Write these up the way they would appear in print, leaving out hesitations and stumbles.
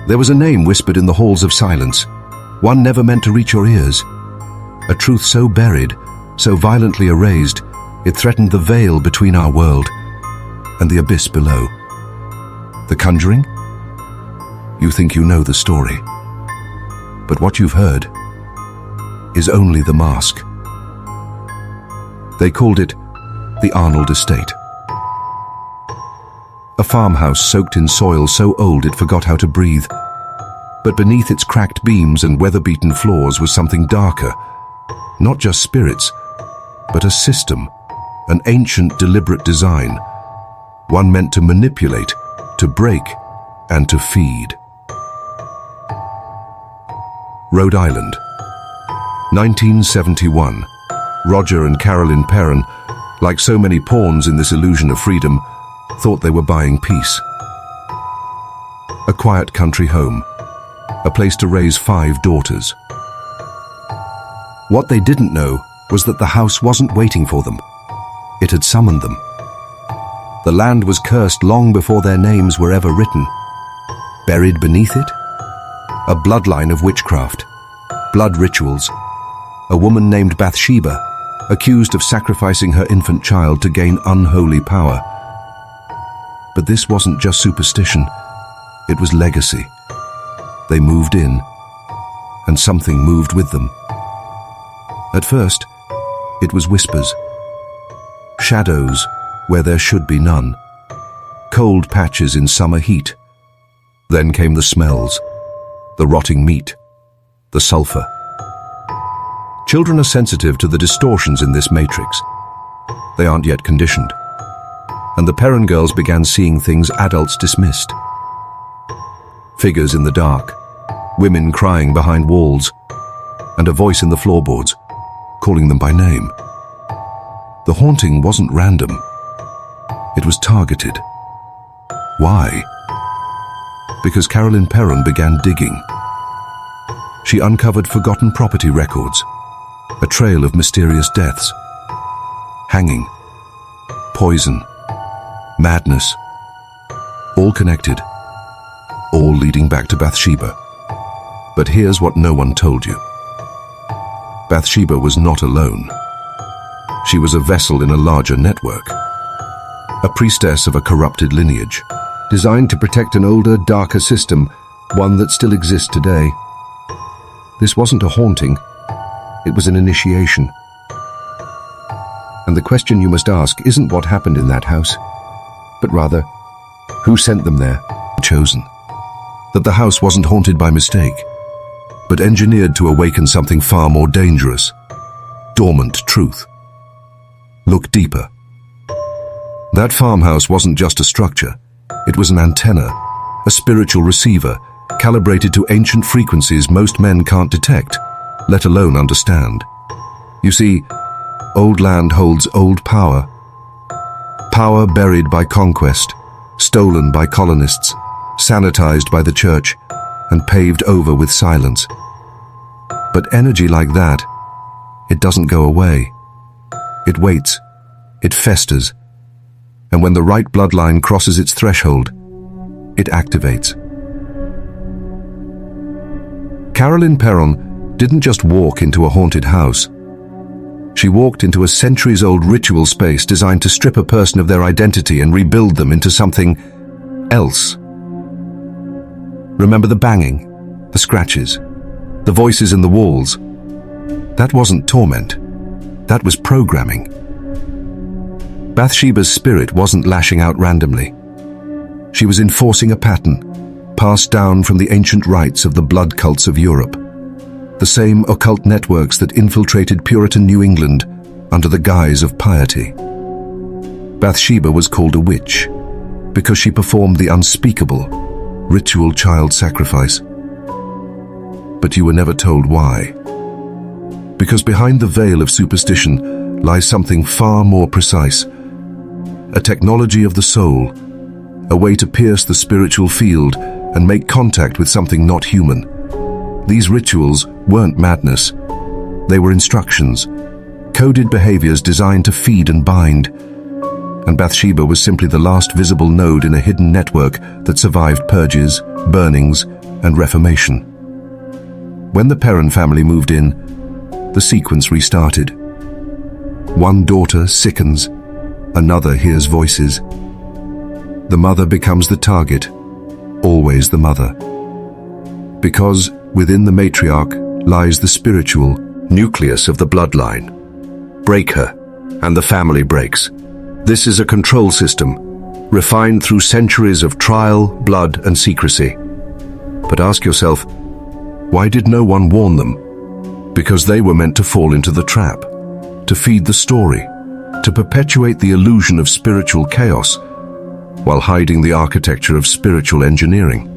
There was a name whispered in the halls of silence, one never meant to reach your ears. A truth so buried, so violently erased, it threatened the veil between our world and the abyss below. The Conjuring? You think you know the story, but what you've heard is only the mask. They called it the Arnold Estate. A farmhouse soaked in soil so old it forgot how to breathe. But beneath its cracked beams and weather-beaten floors was something darker. Not just spirits, but a system, an ancient deliberate design. One meant to manipulate, to break, and to feed. Rhode Island, 1971. Roger and Carolyn Perron, like so many pawns in this illusion of freedom, thought they were buying peace. A quiet country home, a place to raise 5 daughters. What they didn't know was that the house wasn't waiting for them. It had summoned them. The land was cursed long before their names were ever written. Buried beneath it? A bloodline of witchcraft, blood rituals. A woman named Bathsheba, accused of sacrificing her infant child to gain unholy power. But this wasn't just superstition, it was legacy. They moved in, and something moved with them. At first, it was whispers. Shadows where there should be none. Cold patches in summer heat. Then came the smells, the rotting meat, the sulfur. Children are sensitive to the distortions in this matrix. They aren't yet conditioned. And the Perron girls began seeing things adults dismissed. Figures in the dark, women crying behind walls, and a voice in the floorboards, calling them by name. The haunting wasn't random. It was targeted. Why? Because Carolyn Perron began digging. She uncovered forgotten property records, a trail of mysterious deaths. Hanging, poison, madness, all connected, all leading back to Bathsheba. But here's what no one told you. Bathsheba was not alone. She was a vessel in a larger network, a priestess of a corrupted lineage, designed to protect an older, darker system, one that still exists today. This wasn't a haunting, it was an initiation. And the question you must ask isn't what happened in that house, but rather, who sent them there? Chosen. That the house wasn't haunted by mistake, but engineered to awaken something far more dangerous. Dormant truth. Look deeper. That farmhouse wasn't just a structure, it was an antenna, a spiritual receiver, calibrated to ancient frequencies most men can't detect, let alone understand. You see, old land holds old power. Power buried by conquest, stolen by colonists, sanitized by the church, and paved over with silence. But energy like that, it doesn't go away. It waits, it festers, and when the right bloodline crosses its threshold, it activates. Carolyn Perron didn't just walk into a haunted house. She walked into a centuries-old ritual space designed to strip a person of their identity and rebuild them into something else. Remember the banging, the scratches, the voices in the walls? That wasn't torment. That was programming. Bathsheba's spirit wasn't lashing out randomly. She was enforcing a pattern, passed down from the ancient rites of the blood cults of Europe. The same occult networks that infiltrated Puritan New England under the guise of piety. Bathsheba was called a witch because she performed the unspeakable, ritual child sacrifice. But you were never told why. Because behind the veil of superstition lies something far more precise. A technology of the soul, a way to pierce the spiritual field and make contact with something not human. These rituals weren't madness. They were instructions, coded behaviors designed to feed and bind. And Bathsheba was simply the last visible node in a hidden network that survived purges, burnings, and reformation. When the Perron family moved in, the sequence restarted. One daughter sickens, another hears voices. The mother becomes the target, always the mother. Because within the matriarch lies the spiritual nucleus of the bloodline. Break her, and the family breaks. This is a control system, refined through centuries of trial, blood, and secrecy. But ask yourself, why did no one warn them? Because they were meant to fall into the trap, to feed the story, to perpetuate the illusion of spiritual chaos, while hiding the architecture of spiritual engineering.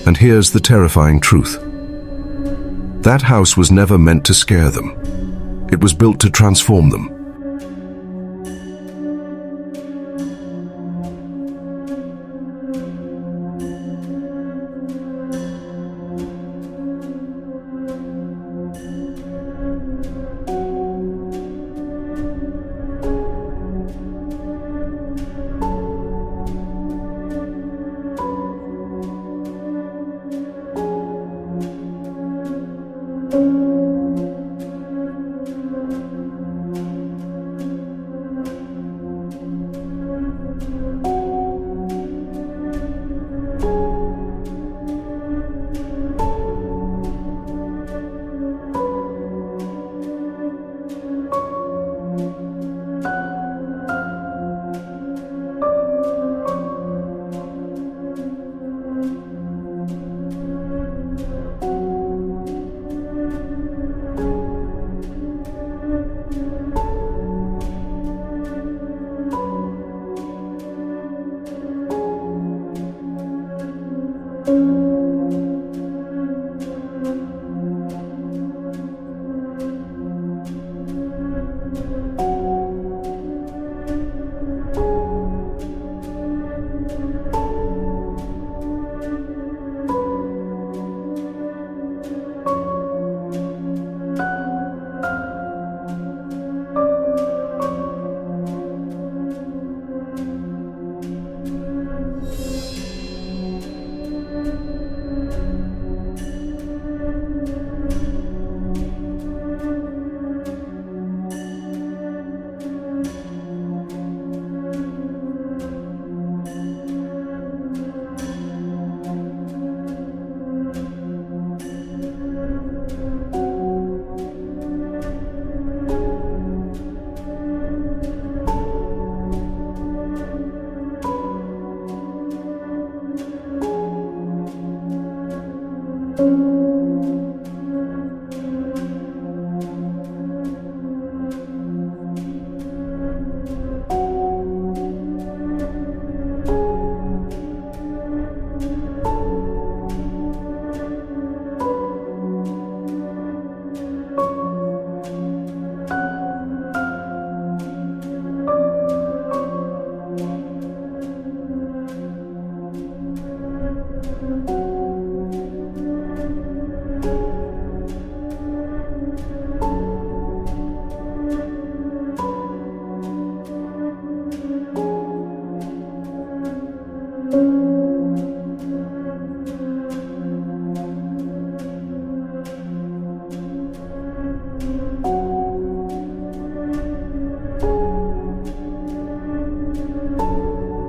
And here's the terrifying truth. That house was never meant to scare them. It was built to transform them.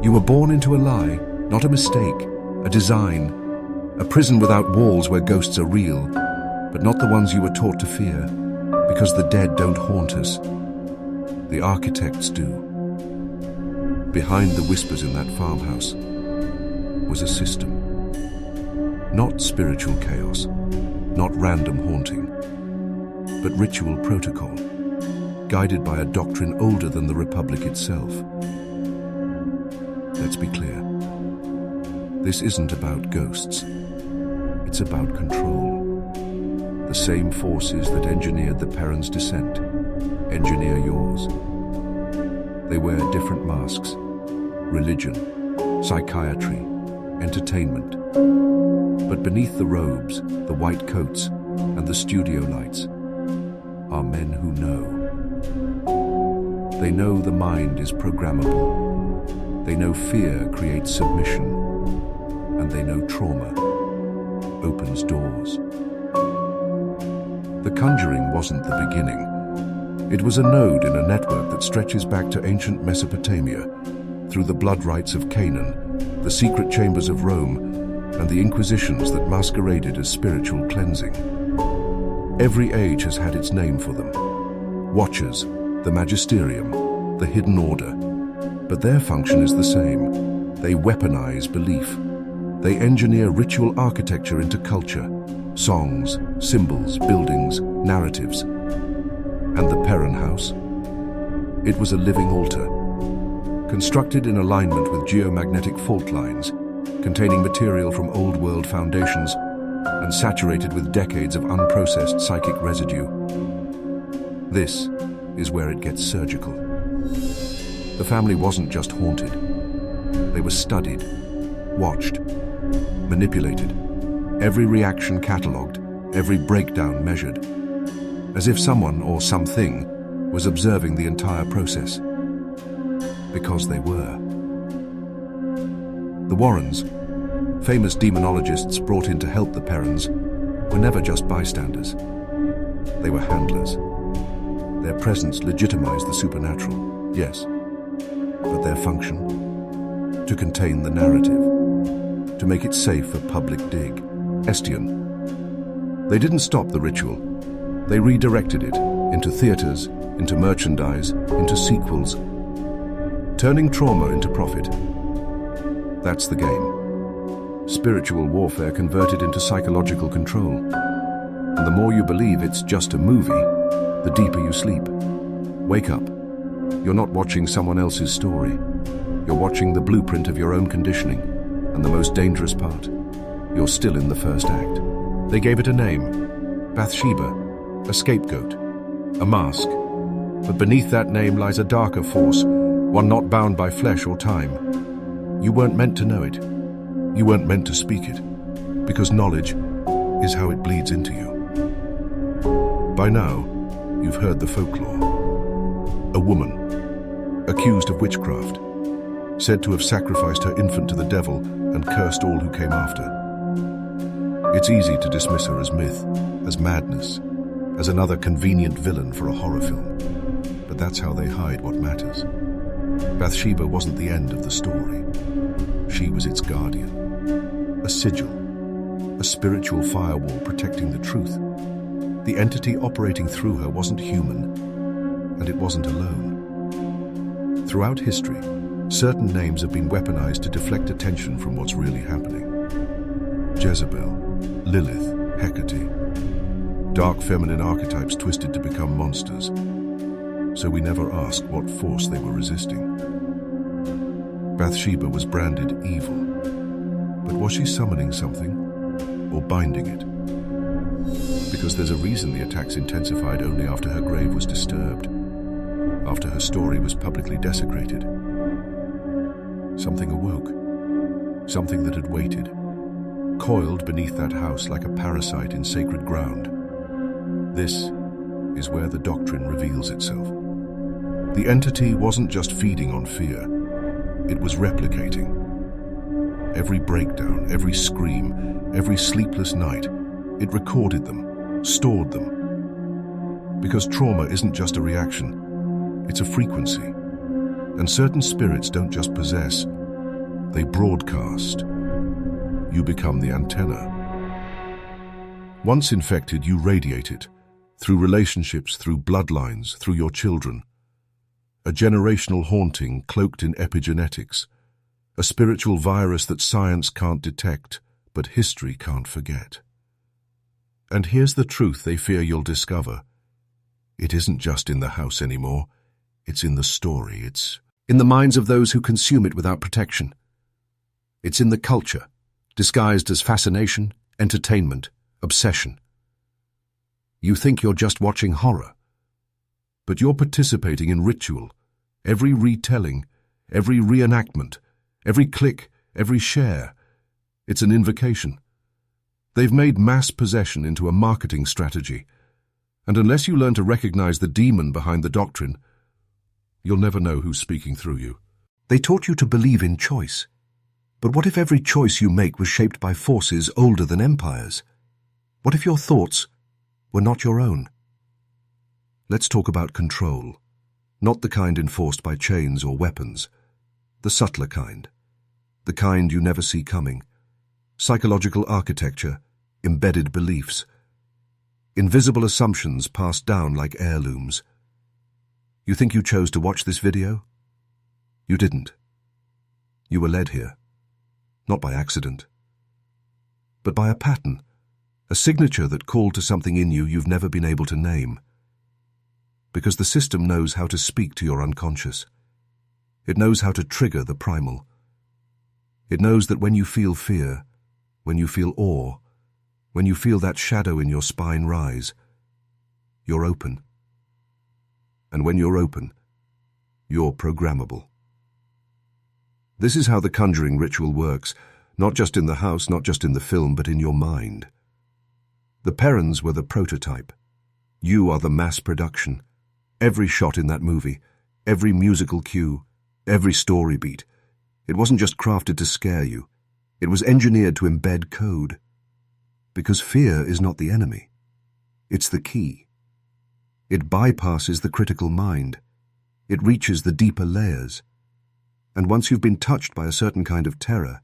You were born into a lie, not a mistake, a design, a prison without walls where ghosts are real, but not the ones you were taught to fear, because the dead don't haunt us. The architects do. Behind the whispers in that farmhouse was a system. Not spiritual chaos, not random haunting, but ritual protocol, guided by a doctrine older than the Republic itself. Let's be clear. This isn't about ghosts. It's about control. The same forces that engineered the Perron's descent engineer yours. They wear different masks: religion, psychiatry, entertainment. But beneath the robes, the white coats, and the studio lights are men who know. They know the mind is programmable. They know fear creates submission, and they know trauma opens doors. The Conjuring wasn't the beginning. It was a node in a network that stretches back to ancient Mesopotamia, through the blood rites of Canaan, the secret chambers of Rome, and the inquisitions that masqueraded as spiritual cleansing. Every age has had its name for them. Watchers, the magisterium, the hidden order. But their function is the same. They weaponize belief. They engineer ritual architecture into culture, songs, symbols, buildings, narratives. And the Perron house? It was a living altar, constructed in alignment with geomagnetic fault lines, containing material from old world foundations and saturated with decades of unprocessed psychic residue. This is where it gets surgical. The family wasn't just haunted. They were studied, watched, manipulated, every reaction catalogued, every breakdown measured, as if someone or something was observing the entire process. Because they were. The Warrens, famous demonologists brought in to help the Perrons, were never just bystanders. They were handlers. Their presence legitimized the supernatural, yes, but their function? To contain the narrative, to make it safe for public dig. Estian. They didn't stop the ritual. They redirected it into theaters, into merchandise, into sequels, turning trauma into profit. That's the game. Spiritual warfare converted into psychological control. And the more you believe it's just a movie, the deeper you sleep. Wake up. You're not watching someone else's story. You're watching the blueprint of your own conditioning. And the most dangerous part, you're still in the first act. They gave it a name. Bathsheba. A scapegoat. A mask. But beneath that name lies a darker force, one not bound by flesh or time. You weren't meant to know it. You weren't meant to speak it, because knowledge is how it bleeds into you. By now, you've heard the folklore. A woman, accused of witchcraft, said to have sacrificed her infant to the devil and cursed all who came after. It's easy to dismiss her as myth, as madness, as another convenient villain for a horror film. But that's how they hide what matters. Bathsheba wasn't the end of the story. She was its guardian. A sigil, a spiritual firewall protecting the truth. The entity operating through her wasn't human, and it wasn't alone. Throughout history, certain names have been weaponized to deflect attention from what's really happening. Jezebel, Lilith, Hecate. Dark feminine archetypes twisted to become monsters. So we never ask what force they were resisting. Bathsheba was branded evil. But was she summoning something, or binding it? Because there's a reason the attacks intensified only after her grave was disturbed, after her story was publicly desecrated. Something awoke, something that had waited, coiled beneath that house like a parasite in sacred ground. This is where the Doctrine reveals itself. The entity wasn't just feeding on fear, it was replicating. Every breakdown, every scream, every sleepless night, it recorded them, stored them. Because trauma isn't just a reaction, it's a frequency. And certain spirits don't just possess, they broadcast. You become the antenna. Once infected, you radiate it, through relationships, through bloodlines, through your children. A generational haunting cloaked in epigenetics, a spiritual virus that science can't detect, but history can't forget. And here's the truth they fear you'll discover. It isn't just in the house anymore. It's in the story. It's in the minds of those who consume it without protection. It's in the culture, disguised as fascination, entertainment, obsession. You think you're just watching horror, but you're participating in ritual. Every retelling, every reenactment, every click, every share. It's an invocation. They've made mass possession into a marketing strategy, and unless you learn to recognize the demon behind the Doctrine, you'll never know who's speaking through you. They taught you to believe in choice, But what if every choice you make was shaped by forces older than empires? What if your thoughts were not your own? Let's talk about control, not the kind enforced by chains or weapons, the subtler kind, the kind you never see coming, psychological architecture, embedded beliefs, invisible assumptions passed down like heirlooms. You think you chose to watch this video? You didn't. You were led here, not by accident, but by a pattern, a signature that called to something in you you've never been able to name. Because the system knows how to speak to your unconscious. It knows how to trigger the primal. It knows that when you feel fear, when you feel awe, when you feel that shadow in your spine rise, you're open. And when you're open, you're programmable. This is how the Conjuring ritual works, not just in the house, not just in the film, but in your mind. The Perrons were the prototype. You are the mass production. Every shot in that movie, every musical cue, every story beat. It wasn't just crafted to scare you. It was engineered to embed code. Because fear is not the enemy. It's the key. It bypasses the critical mind. It reaches the deeper layers. And once you've been touched by a certain kind of terror,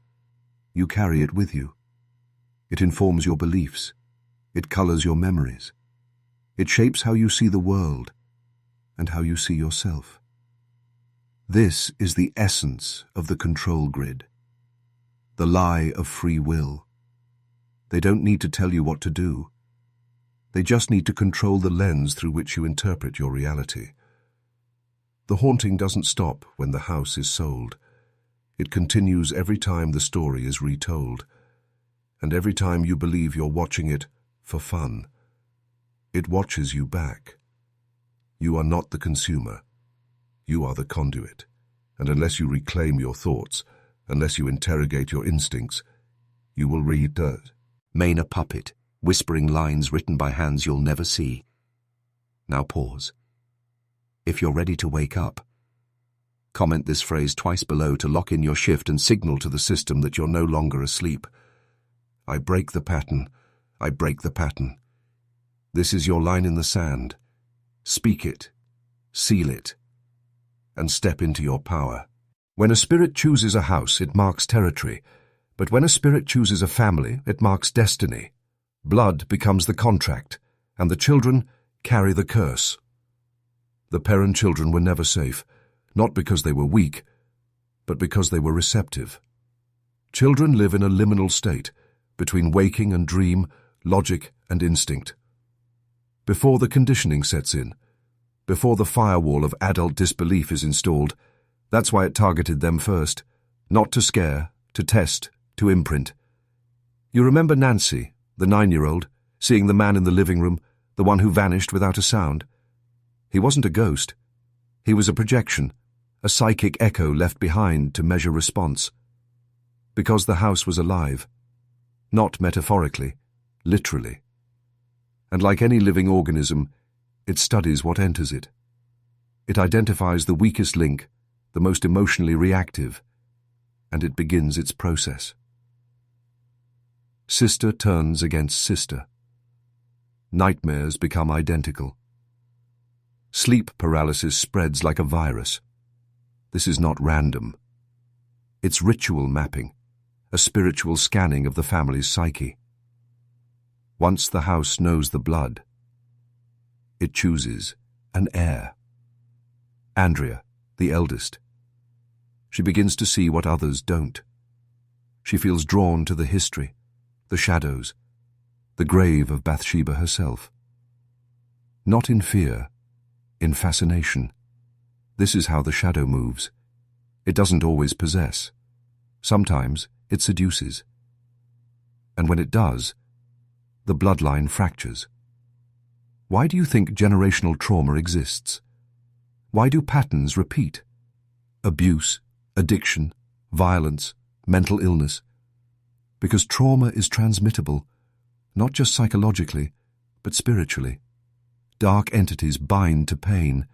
you carry it with you. It informs your beliefs. It colors your memories. It shapes how you see the world and how you see yourself. This is the essence of the control grid, the lie of free will. They don't need to tell you what to do. They just need to control the lens through which you interpret your reality. The haunting doesn't stop when the house is sold. It continues every time the story is retold, and every time you believe you're watching it for fun. It watches you back. You are not the consumer. You are the conduit. And unless you reclaim your thoughts, unless you interrogate your instincts, you will remain a puppet, whispering lines written by hands you'll never see. Now pause. If you're ready to wake up, comment this phrase twice below to lock in your shift and signal to the system that you're no longer asleep. I break the pattern. I break the pattern. This is your line in the sand. Speak it, seal it, and step into your power. When a spirit chooses a house, it marks territory. But when a spirit chooses a family, it marks destiny. Blood becomes the contract, and the children carry the curse. The Perron children were never safe, not because they were weak, but because they were receptive. Children live in a liminal state, between waking and dream, logic and instinct. Before the conditioning sets in, before the firewall of adult disbelief is installed, that's why it targeted them first, not to scare, to test, to imprint. You remember Nancy, the 9-year-old, seeing the man in the living room, the one who vanished without a sound? He wasn't a ghost. He was a projection, a psychic echo left behind to measure response. Because the house was alive. Not metaphorically, literally. And like any living organism, it studies what enters it. It identifies the weakest link, the most emotionally reactive, and it begins its process. Sister turns against sister. Nightmares become identical. Sleep paralysis spreads like a virus. This is not random. It's ritual mapping, a spiritual scanning of the family's psyche. Once the house knows the blood, it chooses an heir. Andrea, the eldest. She begins to see what others don't. She feels drawn to the history, the shadows, the grave of Bathsheba herself. Not in fear, in fascination. This is how the shadow moves. It doesn't always possess. Sometimes it seduces. And when it does, the bloodline fractures. Why do you think generational trauma exists? Why do patterns repeat? Abuse, addiction, violence, mental illness. Because trauma is transmittable, not just psychologically, but spiritually. Dark entities bind to pain.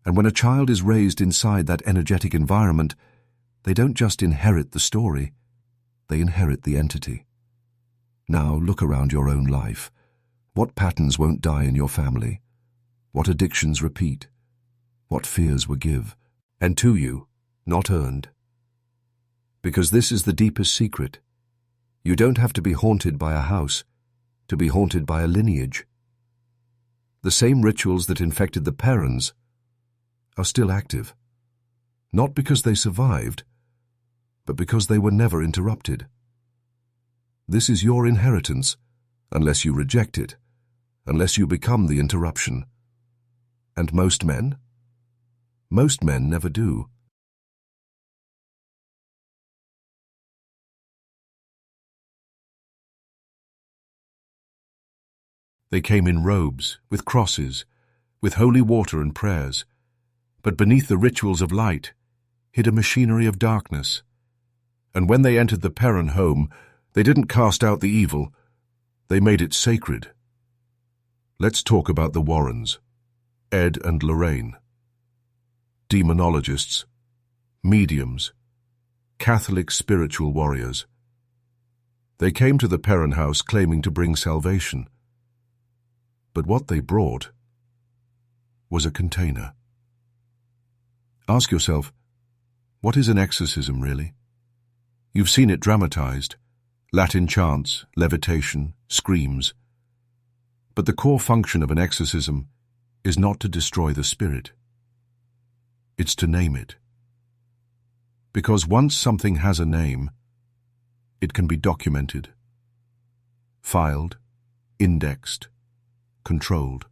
And when a child is raised inside that energetic environment, They don't just inherit the story, they inherit the entity. Now look around your own life. What patterns won't die in your family? What addictions repeat? What fears were give? And to you, not earned. Because this is the deepest secret. You don't have to be haunted by a house to be haunted by a lineage. The same rituals that infected the Perrons are still active. Not because they survived, but because they were never interrupted. This is your inheritance, unless you reject it, unless you become the interruption. And most men never do. They came in robes, with crosses, with holy water and prayers, but beneath the rituals of light hid a machinery of darkness. And when they entered the Perron home, they didn't cast out the evil, they made it sacred. Let's talk about the Warrens, Ed and Lorraine. Demonologists, mediums, Catholic spiritual warriors. They came to the Perron house claiming to bring salvation. But what they brought was a container. Ask yourself, what is an exorcism really? You've seen it dramatized, Latin chants, levitation, screams. But the core function of an exorcism is not to destroy the spirit. It's to name it. Because once something has a name, it can be documented, filed, indexed, controlled.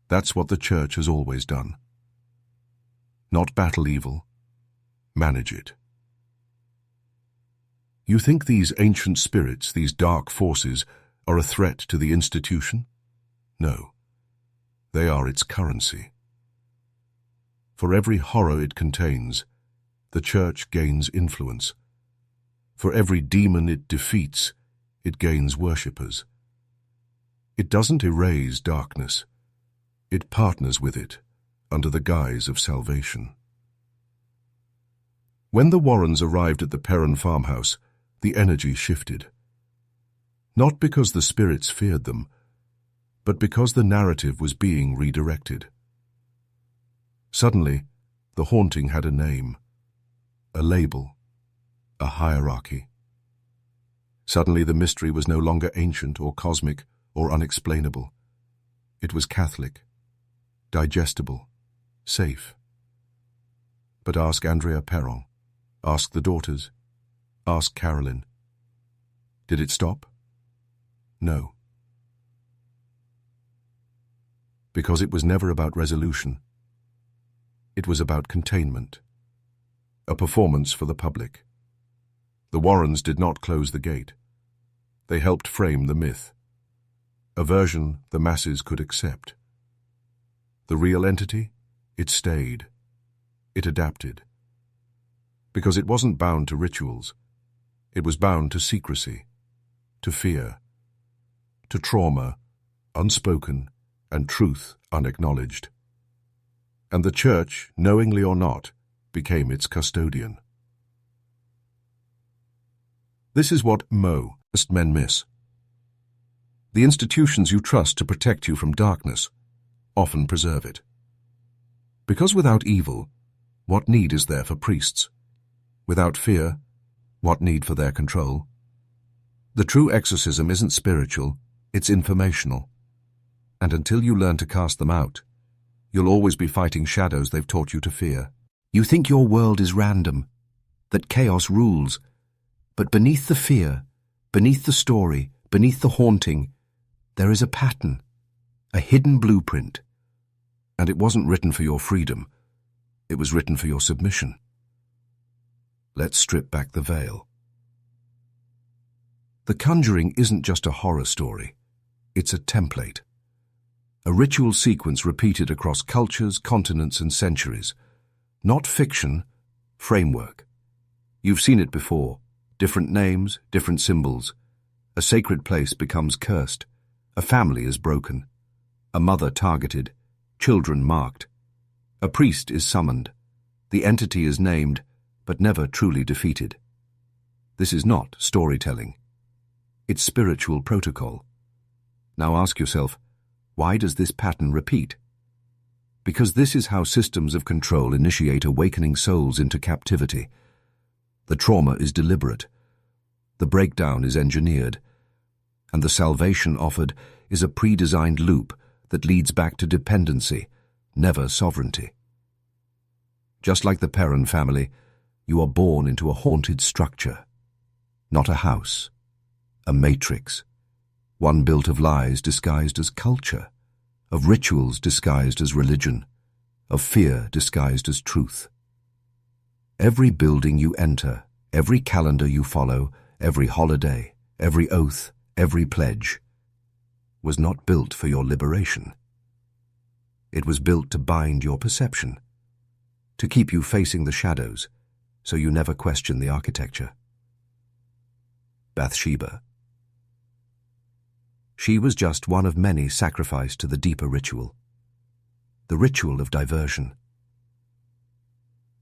That's what the Church has always done. Not battle evil, manage it. You think these ancient spirits, these dark forces, are a threat to the institution? No. They are its currency. For every horror it contains, the Church gains influence. For every demon it defeats, it gains worshippers. It doesn't erase darkness. It partners with it under the guise of salvation. When the Warrens arrived at the Perron farmhouse, the energy shifted. Not because the spirits feared them, but because the narrative was being redirected. Suddenly, the haunting had a name, a label, a hierarchy. Suddenly the mystery was no longer ancient or cosmic or unexplainable. It was Catholic, digestible, safe. But ask Andrea Perron, ask the daughters, ask Carolyn. Did it stop? No. Because it was never about resolution. It was about containment. A performance for the public. The Warrens did not close the gate. They helped frame the myth. A version the masses could accept. The real entity? It stayed. It adapted. Because it wasn't bound to rituals. It was bound to secrecy, to fear, to trauma, unspoken, and truth unacknowledged. And the Church, knowingly or not, became its custodian. This is what most men miss. The institutions you trust to protect you from darkness often preserve it. Because without evil, what need is there for priests? Without fear, what need for their control? The true exorcism isn't spiritual, it's informational. And until you learn to cast them out, you'll always be fighting shadows they've taught you to fear. You think your world is random, that chaos rules, but beneath the fear, beneath the story, beneath the haunting, there is a pattern, a hidden blueprint. And it wasn't written for your freedom, it was written for your submission. Let's strip back the veil. The Conjuring isn't just a horror story, it's a template. A ritual sequence repeated across cultures, continents, and centuries. Not fiction, framework. You've seen it before. Different names, different symbols. A sacred place becomes cursed. A family is broken. A mother targeted. Children marked. A priest is summoned. The entity is named, but never truly defeated. This is not storytelling. It's spiritual protocol. Now ask yourself, why does this pattern repeat? Because this is how systems of control initiate awakening souls into captivity. The trauma is deliberate, the breakdown is engineered, and the salvation offered is a pre-designed loop that leads back to dependency, never sovereignty. Just like the Perron family, you are born into a haunted structure, not a house, a matrix, one built of lies disguised as culture, of rituals disguised as religion, of fear disguised as truth. Every building you enter, every calendar you follow, every holiday, every oath, every pledge, was not built for your liberation. It was built to bind your perception, to keep you facing the shadows, so you never question the architecture. Bathsheba. She was just one of many sacrificed to the deeper ritual, the ritual of diversion.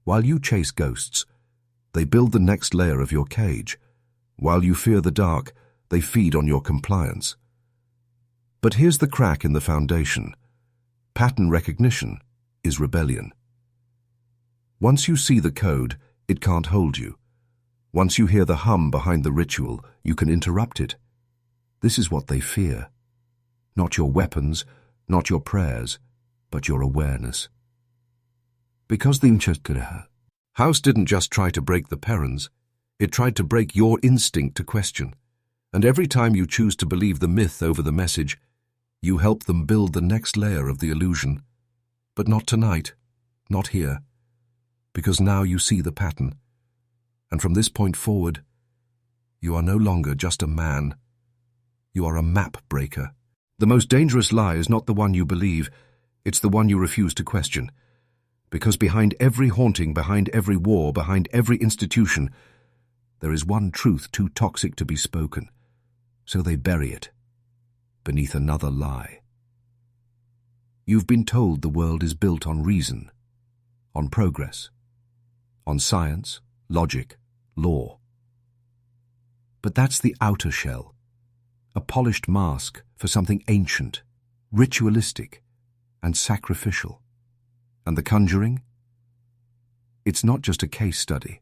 While you chase ghosts, they build the next layer of your cage. While you fear the dark, they feed on your compliance. But here's the crack in the foundation. Pattern recognition is rebellion. Once you see the code, it can't hold you. Once you hear the hum behind the ritual, you can interrupt it. This is what they fear. Not your weapons, not your prayers, but your awareness. Because the house didn't just try to break the Perrons, it tried to break your instinct to question. And every time you choose to believe the myth over the message, you help them build the next layer of the illusion. But not tonight, not here, because now you see the pattern. And from this point forward, you are no longer just a man. You are a map breaker. The most dangerous lie is not the one you believe, it's the one you refuse to question. Because behind every haunting, behind every war, behind every institution, there is one truth too toxic to be spoken. So they bury it beneath another lie. You've been told the world is built on reason, on progress, on science, logic, law. But that's the outer shell, a polished mask for something ancient, ritualistic, and sacrificial. And the Conjuring? It's not just a case study,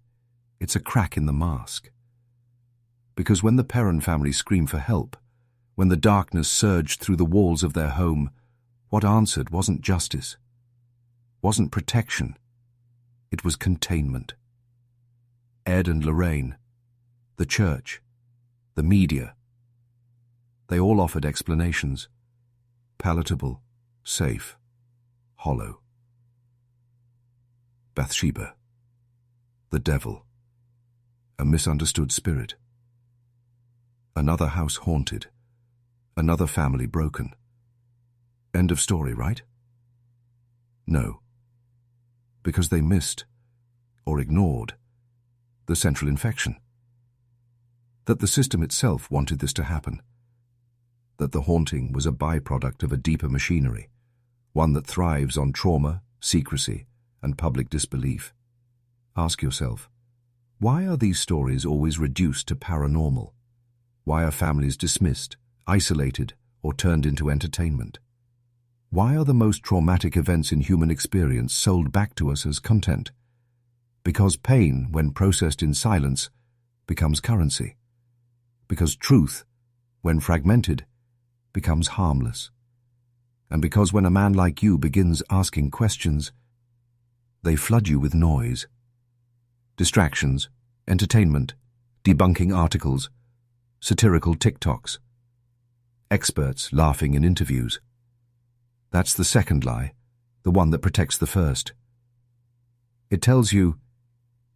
it's a crack in the mask. Because when the Perron family screamed for help, when the darkness surged through the walls of their home, what answered wasn't justice, wasn't protection, it was containment. Ed and Lorraine, the church, the media, they all offered explanations, palatable, safe, hollow. Bathsheba, the devil, a misunderstood spirit. Another house haunted, another family broken. End of story, right? No, because they missed, or ignored, the central infection. That the system itself wanted this to happen. That the haunting was a byproduct of a deeper machinery, one that thrives on trauma, secrecy, and public disbelief. Ask yourself, why are these stories always reduced to paranormal? Why are families dismissed, isolated, or turned into entertainment? Why are the most traumatic events in human experience sold back to us as content? Because pain, when processed in silence, becomes currency. Because truth, when fragmented, becomes harmless. And because when a man like you begins asking questions, they flood you with noise. Distractions, entertainment, debunking articles, satirical TikToks, experts laughing in interviews. That's the second lie, the one that protects the first. It tells you,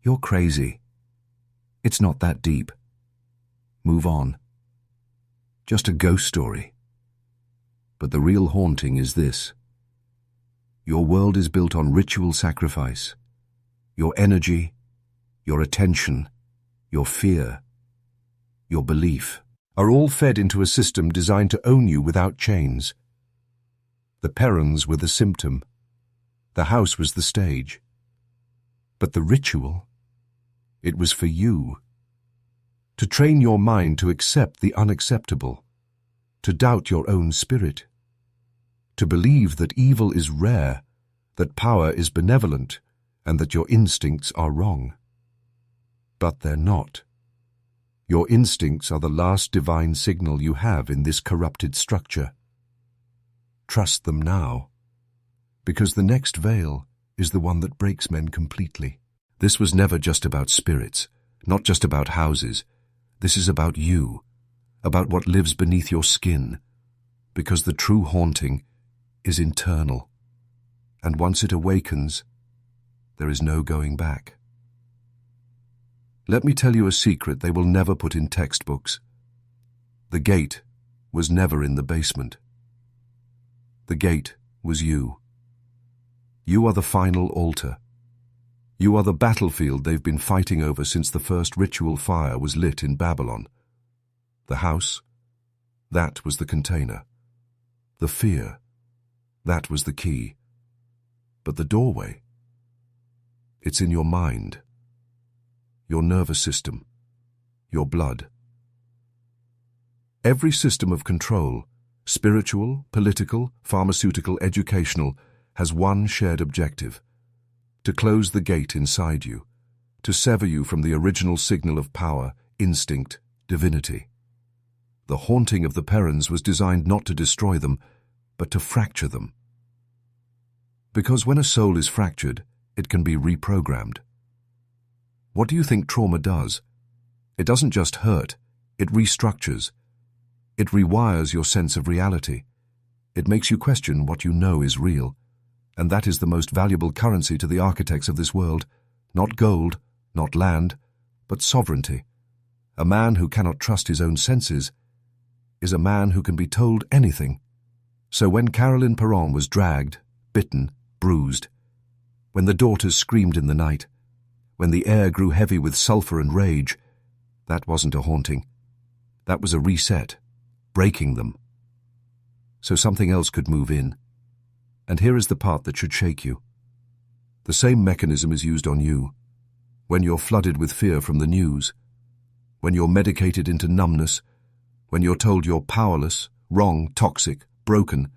you're crazy. It's not that deep. Move on. Just a ghost story. But the real haunting is this. Your world is built on ritual sacrifice. Your energy, your attention, your fear, your belief are all fed into a system designed to own you without chains. The Perrons were the symptom. The house was the stage. But the ritual, It was for you. To train your mind to accept the unacceptable, to doubt your own spirit, to believe that evil is rare, that power is benevolent, and that your instincts are wrong. But they're not. Your instincts are the last divine signal you have in this corrupted structure. Trust them now, because the next veil is the one that breaks men completely. This was never just about spirits, not just about houses. This is about you, about what lives beneath your skin, because the true haunting is internal, and once it awakens, there is no going back. Let me tell you a secret they will never put in textbooks. The gate was never in the basement. The gate was you. You are the final altar. You are the battlefield they've been fighting over since the first ritual fire was lit in Babylon. The house, that was the container. The fear, that was the key. But the doorway, it's in your mind, your nervous system, your blood. Every system of control, spiritual, political, pharmaceutical, educational, has one shared objective: to close the gate inside you, to sever you from the original signal of power, instinct, divinity. The haunting of the Perrons was designed not to destroy them, but to fracture them. Because when a soul is fractured, it can be reprogrammed. What do you think trauma does? It doesn't just hurt, it restructures. It rewires your sense of reality. It makes you question what you know is real. And that is the most valuable currency to the architects of this world. Not gold, not land, but sovereignty. A man who cannot trust his own senses is a man who can be told anything. So when Caroline Perron was dragged, bitten, bruised, when the daughters screamed in the night, when the air grew heavy with sulfur and rage, that wasn't a haunting. That was a reset, breaking them. So something else could move in. And here is the part that should shake you. The same mechanism is used on you. When you're flooded with fear from the news, when you're medicated into numbness, when you're told you're powerless, wrong, toxic, broken,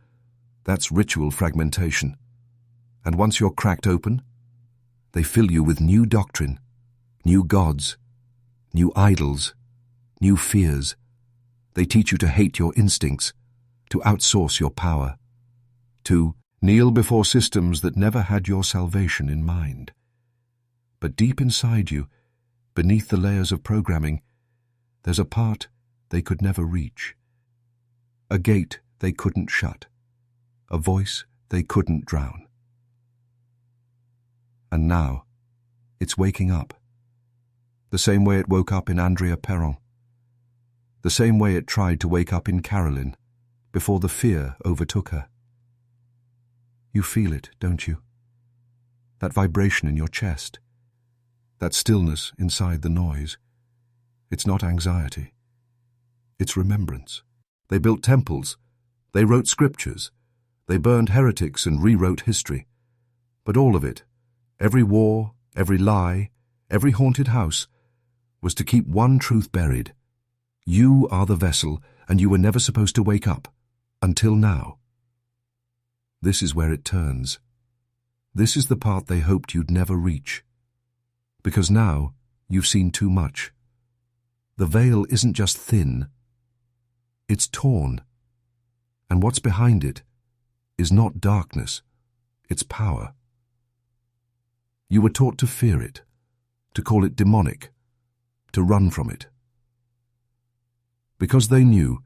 that's ritual fragmentation. And once you're cracked open, they fill you with new doctrine, new gods, new idols, new fears. They teach you to hate your instincts, to outsource your power, to kneel before systems that never had your salvation in mind. But deep inside you, beneath the layers of programming, there's a part they could never reach. A gate they couldn't shut. A voice they couldn't drown. And now, it's waking up. The same way it woke up in Andrea Perron. The same way it tried to wake up in Caroline, before the fear overtook her. You feel it, don't you? That vibration in your chest. That stillness inside the noise. It's not anxiety. It's remembrance. They built temples. They wrote scriptures. They burned heretics and rewrote history. But all of it, every war, every lie, every haunted house, was to keep one truth buried. You are the vessel, and you were never supposed to wake up. Until now. This is where it turns. This is the part they hoped you'd never reach. Because now, you've seen too much. The veil isn't just thin. It's torn. And what's behind it is not darkness, it's power. You were taught to fear it, to call it demonic, to run from it. Because they knew,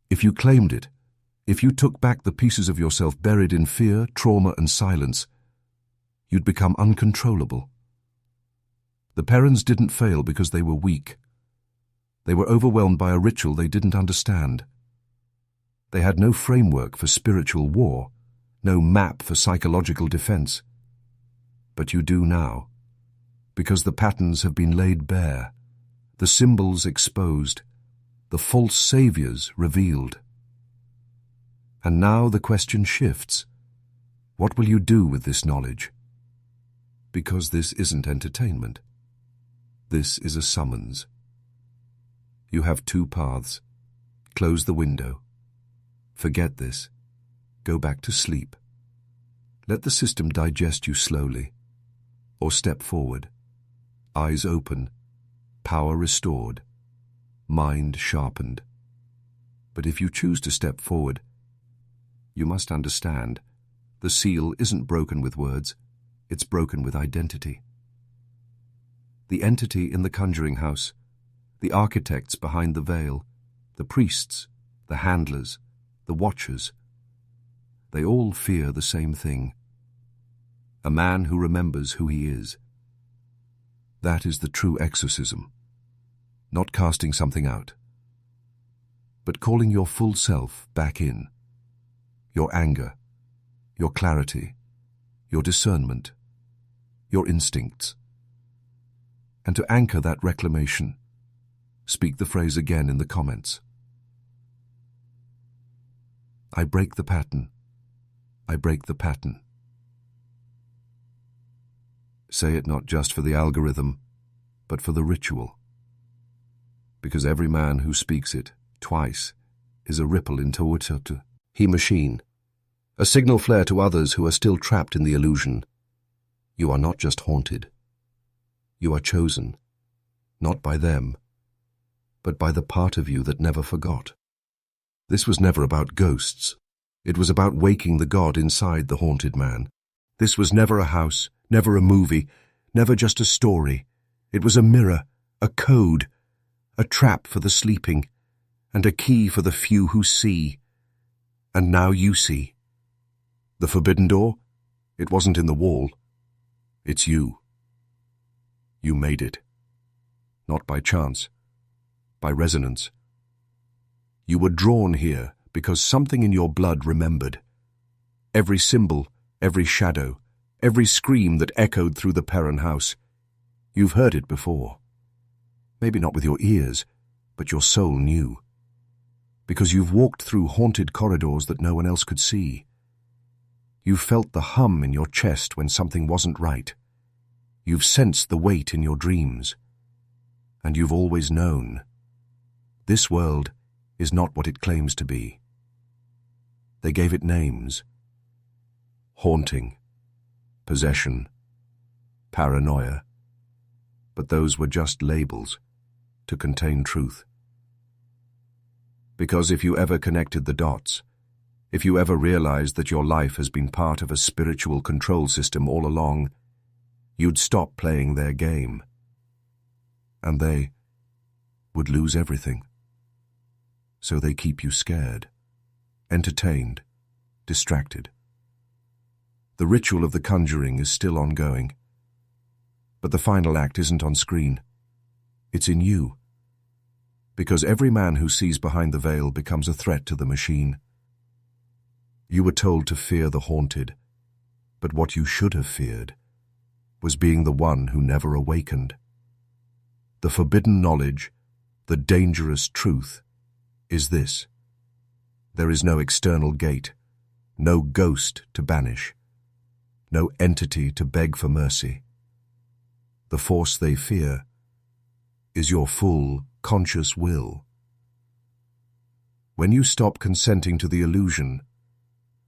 if you claimed it, if you took back the pieces of yourself buried in fear, trauma, and silence, you'd become uncontrollable. The Perrons didn't fail because they were weak. They were overwhelmed by a ritual they didn't understand. They had no framework for spiritual war, no map for psychological defense. But you do now, because the patterns have been laid bare, the symbols exposed, the false saviors revealed. And now the question shifts. What will you do with this knowledge? Because this isn't entertainment. This is a summons. You have two paths. Close the window. Forget this. Go back to sleep. Let the system digest you slowly. Or step forward. Eyes open. Power restored. Mind sharpened. But if you choose to step forward, you must understand, the seal isn't broken with words, it's broken with identity. The entity in the conjuring house, the architects behind the veil, the priests, the handlers, the watchers, they all fear the same thing. A man who remembers who he is. That is the true exorcism. Not casting something out, but calling your full self back in. Your anger, your clarity, your discernment, your instincts. And to anchor that reclamation, speak the phrase again in the comments. I break the pattern. I break the pattern. Say it not just for the algorithm, but for the ritual. Because every man who speaks it twice is a ripple into he machine, a signal flare to others who are still trapped in the illusion. You are not just haunted. You are chosen, not by them, but by the part of you that never forgot. This was never about ghosts. It was about waking the God inside the haunted man. This was never a house, never a movie, never just a story. It was a mirror, a code, a trap for the sleeping, and a key for the few who see. And now you see. The forbidden door? It wasn't in the wall. It's you. You made it. Not by chance, by resonance. You were drawn here because something in your blood remembered. Every symbol, every shadow, every scream that echoed through the Perron house. You've heard it before. Maybe not with your ears, but your soul knew. Because you've walked through haunted corridors that no one else could see. You've felt the hum in your chest when something wasn't right. You've sensed the weight in your dreams. And you've always known. This world is not what it claims to be. They gave it names. Haunting, possession, paranoia. But those were just labels to contain truth. Because if you ever connected the dots, if you ever realized that your life has been part of a spiritual control system all along, you'd stop playing their game. And they would lose everything. So they keep you scared, entertained, distracted. The ritual of the conjuring is still ongoing. But the final act isn't on screen. It's in you. Because every man who sees behind the veil becomes a threat to the machine. You were told to fear the haunted, but what you should have feared was being the one who never awakened. The forbidden knowledge, the dangerous truth, is this. There is no external gate, no ghost to banish, no entity to beg for mercy. The force they fear is your full, conscious will. When you stop consenting to the illusion,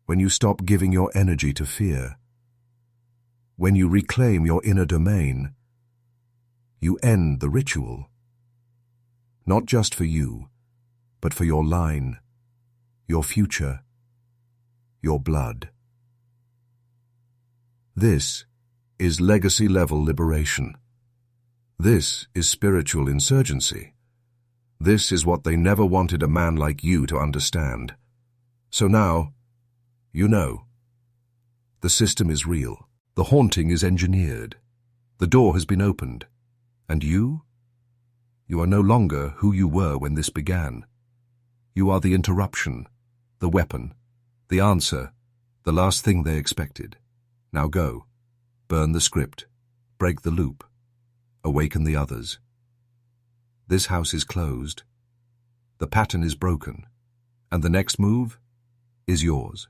when you stop giving your energy to fear, when you reclaim your inner domain, you end the ritual. Not just for you, but for your line, your future, your blood. This is legacy-level liberation. This is spiritual insurgency. This is what they never wanted a man like you to understand. So now, you know. The system is real. The haunting is engineered. The door has been opened. And you? You are no longer who you were when this began. You are the interruption, the weapon, the answer, the last thing they expected. Now go. Burn the script. Break the loop. Awaken the others. This house is closed. The pattern is broken. And the next move is yours.